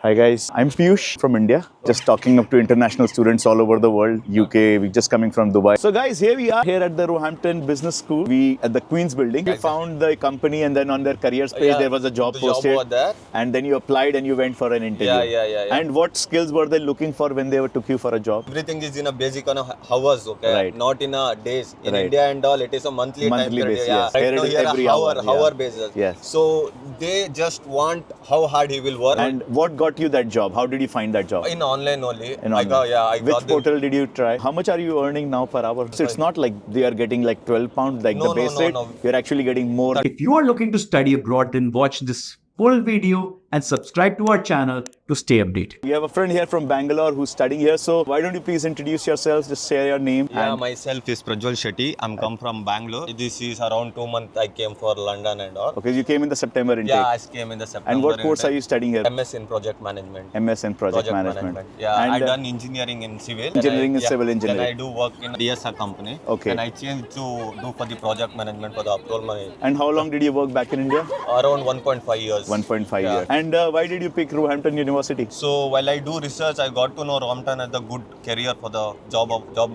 Hi guys, I'm Piyush from India, just talking up to international students all over the world, UK, we just coming from Dubai. So guys, here we are, here at the Roehampton Business School, we at the Queen's building. We found the company and then on their careers page there was a job posted. Job there. And then you applied and you went for an interview. Yeah. And what skills were they looking for when they took you for a job? Everything is in a basic on a hours, okay? Right. Not in a days. In Right. India and all, it is a monthly time Monthly period. basis, Yeah. yes. Right Here now, it is here every a hour, hour yeah. basis. Yes. So they just want how hard he will work. And what got you that job? How did you find that job? In online only. In I got, online. Which got the- portal did you try? How much are you earning now per hour? So it's not like they are getting like 12 pounds like the No, base no, rate. no. You're actually getting more. If you are looking to study abroad, then watch this full video and subscribe to our channel to stay updated. We have a friend here from Bangalore who's studying here. So why don't you please introduce yourselves? Just share your name. Yeah, and myself is Prajwal Shetty. I'm come from Bangalore. This is around 2 months I came for London and all. okay, you came in the September intake. Yeah, I came in the September. And what course intake. are you studying here? MS in project management. MS in project management. Yeah, And, I done engineering in civil. engineering Then and civil engineering. Then I do work in a DSR company. Okay. And I changed to do for the project management for the approval money. And how long did you work back in India? Around 1.5 years. 1.5 Yeah. years. And why did you pick Roehampton University? So while I do research, I got to know Roehampton as a good career for the job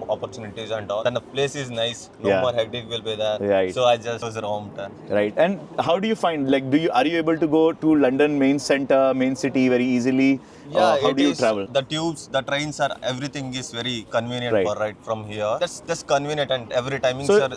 opportunities and all. And the place is nice. No Yeah. more hectic will be there. Right. So I just chose Roehampton. Right. And how do you find, like, are you able to go to London main center, main city very easily? Yeah, how it do you is- travel? The tubes, the trains are everything is very convenient Right. for right from here. That's just convenient and every timing. So sir,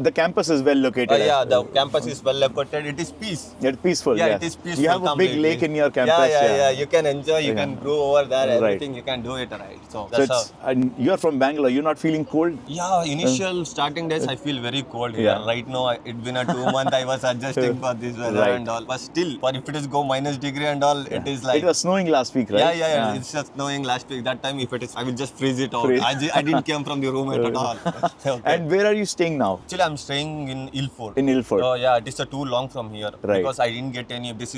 the campus is well located. yeah, the campus is well located. It is peace. It's peaceful. Yeah, yes. it is peaceful. You have a big completely. lake in your campus. Yeah. You can enjoy. You Yeah. can go over there. Right. Everything you can do it right. So So that's it's, and you're from Bangalore. You're not feeling cold? yeah. Initial starting days, I feel very cold here. Yeah. Right now, it's been a 2 month. I was adjusting for this weather Right. and all. But still, for if it is go minus degree and all, it is like It was snowing last week, right? yeah. It's just snowing last week. That time, if it is, I will just freeze it out. Freeze. I didn't come from the room at all. Okay. And where are you staying now? Actually, I'm staying in Ilford. In Ilford. Oh yeah, it is too long from here Right. because I didn't get any. This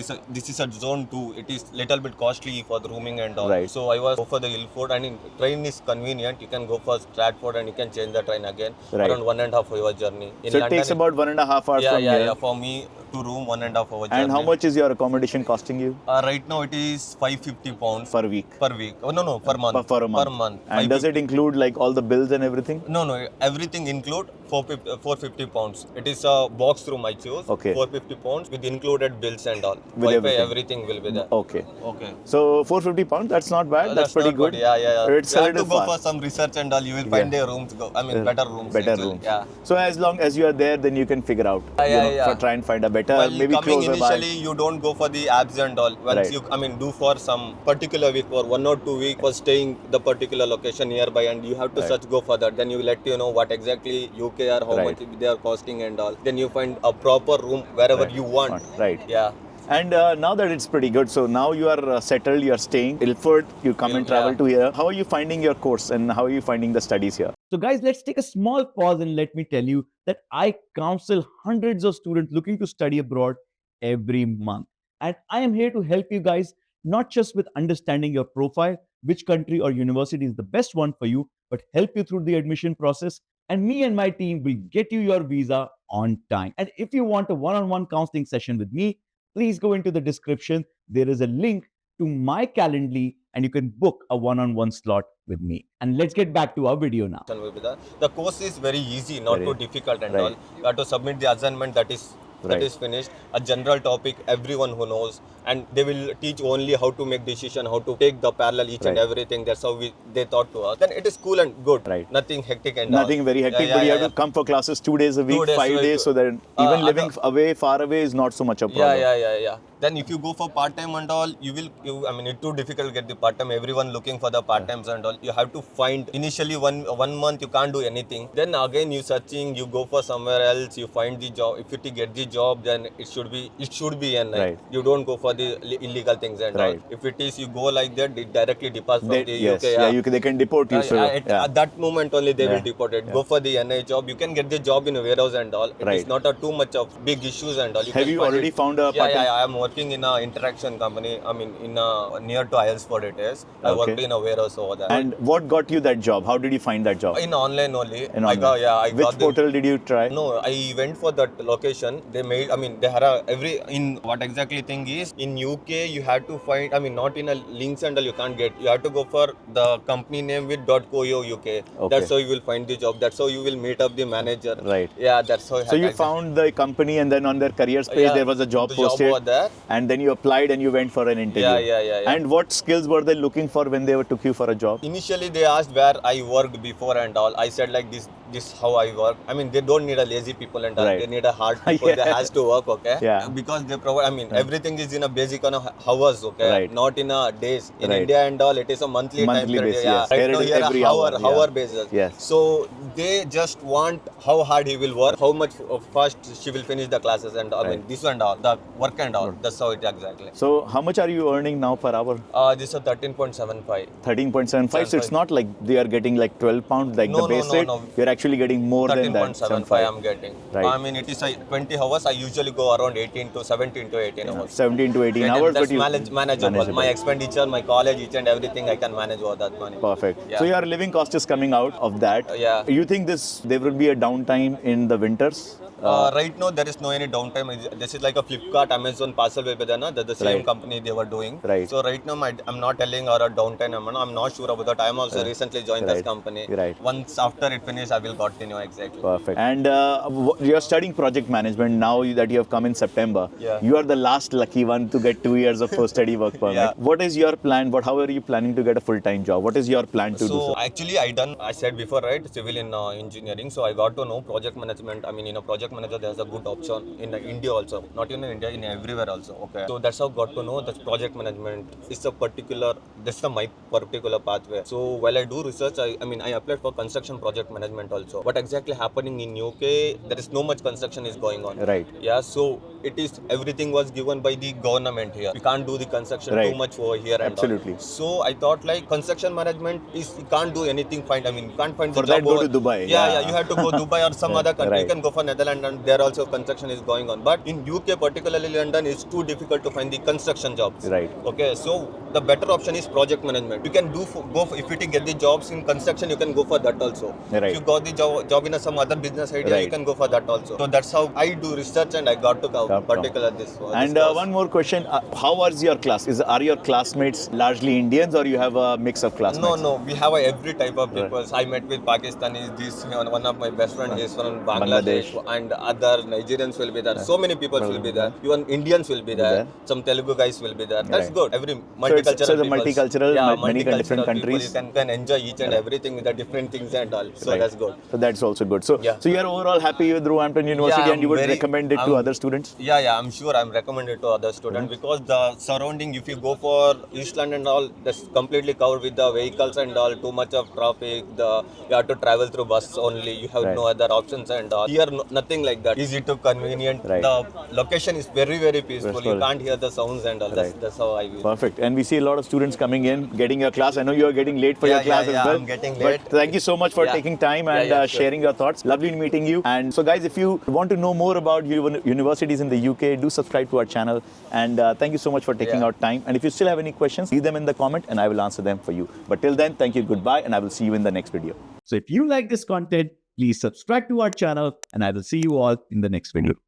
is a zone 2. It is little bit costly for the rooming and all. Right. So I was go for the Ilford, and in train is convenient. You can go for Stratford and you can change the train again. Right. Around 1.5 hour journey. In So it London, takes about 1.5 hours from here. yeah. For me to room 1.5 hour journey. And how much is your accommodation costing you Right now it is 550 pounds per week? per week. Oh no, per month. For a month. Per month. And does it include like all the bills and everything? No, everything include 450 pounds. It is a box room I chose. Okay. 450 pounds with included bills and all. With Wi-Fi, everything. everything will be there. Okay. Okay. So 450 pounds, that's not bad. That's pretty not good. Yeah. It's You a have to little go far. for some research and all. You will find their rooms. Better rooms. Better actually. rooms. Yeah. So as long as you are there, then you can figure out. Yeah. For try and find a better, While maybe coming closer by. initially, you don't go for the apps and all. Once Right. you, do for some particular week or 1 or 2 weeks for staying the particular location nearby, and you have to Right. search go for that. Then you will let you know what exactly UK are, how Right. much they are costing and all. Then you find a proper room wherever Right. you want. Right. Yeah. And now that it's pretty good, so now you are settled, you are staying Ilford, you come and travel Yeah. to here. How are you finding your course and how are you finding the studies here? So, guys, let's take a small pause and let me tell you that I counsel hundreds of students looking to study abroad every month. And I am here to help you guys, not just with understanding your profile, which country or university is the best one for you, but help you through the admission process. And me and my team will get you your visa on time. And if you want a one-on-one counseling session with me, please go into the description. There is a link to my Calendly and you can book a one-on-one slot with me. And let's get back to our video now. Will be there. The course is very easy, not Very- too difficult and right. all. You have to submit the assignment that Right. is finished. A general topic, everyone who knows, and they will teach only how to make decision, how to take the parallel each and Right. everything. That's how they taught to us. Then it is cool and good. Right. Nothing hectic and all. Nothing very hectic, but you have to come for classes 2 days a week, 2 days 5 a week. days, so that even living other- far away is not so much a problem. Yeah. Then if you go for part time and all, it's too difficult to get the part time. Everyone looking for the part times and all. You have to find initially one month you can't do anything. Then again you searching, you go for somewhere else, you find the job. If you get the job, then it should be an Right. You don't go for the illegal things and Right. all. If it is you go like that, it directly departs from the Yes, UK. they can deport you. At that moment only they Yeah. will deport it. Go for the NI job. You can get the job in a warehouse and all. It Right. is not too much of big issues and all. Have can you find already it. found a part-time? Yeah. I am working in a interaction company. Near to Aylesford it is. I Okay. worked in a warehouse over there. And what got you that job? How did you find that job? In online only. In online. I Which got portal did you try? No, I went for that location. they made, I mean, they had a every in what exactly thing is in UK you had to find, I mean, not in a links and all you can't get. You have to go for the company name with .co UK. That's how you will find the job. That's how you will meet up the manager. Right. Yeah, that's how. So you found the company, and then on their careers page Yeah, there was a job the job posted, over there. and then you applied and you went for an interview. Yeah. And what skills were they looking for when they took you for a job? Initially, they asked where I worked before and all. I said like this how I work. I mean, they don't need a lazy people and all. Right. They need a hard people. Yeah. That has to work, okay? Yeah. Because they provide. I mean, everything is in a basic on a hours, okay? Right. Not in a days. In Right. India and all, it is a monthly time Monthly period. basis, Yeah. yes. Right Here now, it is here every a hour, hour, hour yeah. basis. Yes. So they just want how hard he will work, how much fast she will finish the classes and I mean this and all, the work and all. That's how it exactly. So how much are you earning now per hour? This is 13.75. 13.75. So it's not like they are getting like 12 pounds like No, the base no, no, rate. no. You're actually getting more than that. 13.75 I'm getting. Right. I mean, it is 20 hours. I usually go around 18 to 17 to 18 hours. 17 to 18 Yeah, hours, that's but you manageable. My expenditure, my college, each and everything, I can manage all that money. Perfect. Yeah. So your living cost is coming out of that. Yeah. You think there will be a downtime in the winters? Right now, there is no any downtime. This is like a Flipkart, Amazon parcel will be there, no? That's the same Right. company they were doing. Right. So right now, I'm not telling or a downtime. I'm not sure about that. I'm also recently joined this Right. company. Right. Once after it finishes, I will continue exactly. Perfect. And you're studying project management now that you have come in September. Yeah. You are the last lucky one to get 2 years of post-study work permit. Yeah. What is your plan? How are you planning to get a full-time job? What is your plan to do So so? actually, I said before, right, civil in engineering. So I got to know project management. I mean, in a project manager, there's a good option in India also, not even in India, in everywhere also. Okay. So that's how I got to know that project management is a particular. This is my particular pathway. So while I do research, I mean, I applied for construction project management also. What exactly happening in UK? There is no much construction is going on. Right. Yeah. So it is everything was given by the government here. We can't do the construction Right. too much over here. And all. Absolutely. So I thought like construction management is you can't do anything. I mean, you can't find For the that, job go over. to Dubai. Yeah. You have to go Dubai or some other country. Right. You can go for Netherlands, and there also construction is going on. But in UK, particularly London, it's too difficult to find the construction jobs. Right. Okay. So the better option is project management. You can if you get the jobs in construction, you can go for that also. Right. If you got the job in some other business idea, Right. you can go for that also. So that's how I do research, and I got to Come. particular this. And this course. one more question. How was your class? Are your classmates largely Indians or you have a mix of classmates? No. We have every type of people. I met with Pakistanis. One of my best friend is from Bangladesh, and other Nigerians will be there. So many people will be there. Even Indians will be there. Some Telugu guys will be there. That's Right. good. Every multicultural. So the peoples. multicultural, yeah, many multicultural different people. countries. You can enjoy each and everything with the different things and all. So Right. that's good. So that's also good. So, Yeah. so you are overall happy with Roehampton University Yeah, and you would I'm very- recommend it to I'm- other students? Yeah, I'm sure I'm recommended to other students because the surrounding, if you go for East London and all, that's completely covered with the vehicles and all, too much of traffic, you have to travel through bus only, you have Right. no other options and all. Here, nothing like that. Easy to convenient. Right. The location is very, very peaceful. Peaceful. You can't hear the sounds and all. That's how I will. Perfect. And we see a lot of students coming in, getting your class. I know you are getting late for your class as well. I'm getting late. But thank you so much for Yeah. taking time and Yeah, sure. sharing your thoughts. Lovely meeting you. And so, guys, if you want to know more about universities in the UK, do subscribe to our channel. And thank you so much for taking Yeah. out time. And if you still have any questions, leave them in the comment and I will answer them for you. But till then, thank you, goodbye, and I will see you in the next video. So if you like this content, please subscribe to our channel and I will see you all in the next video.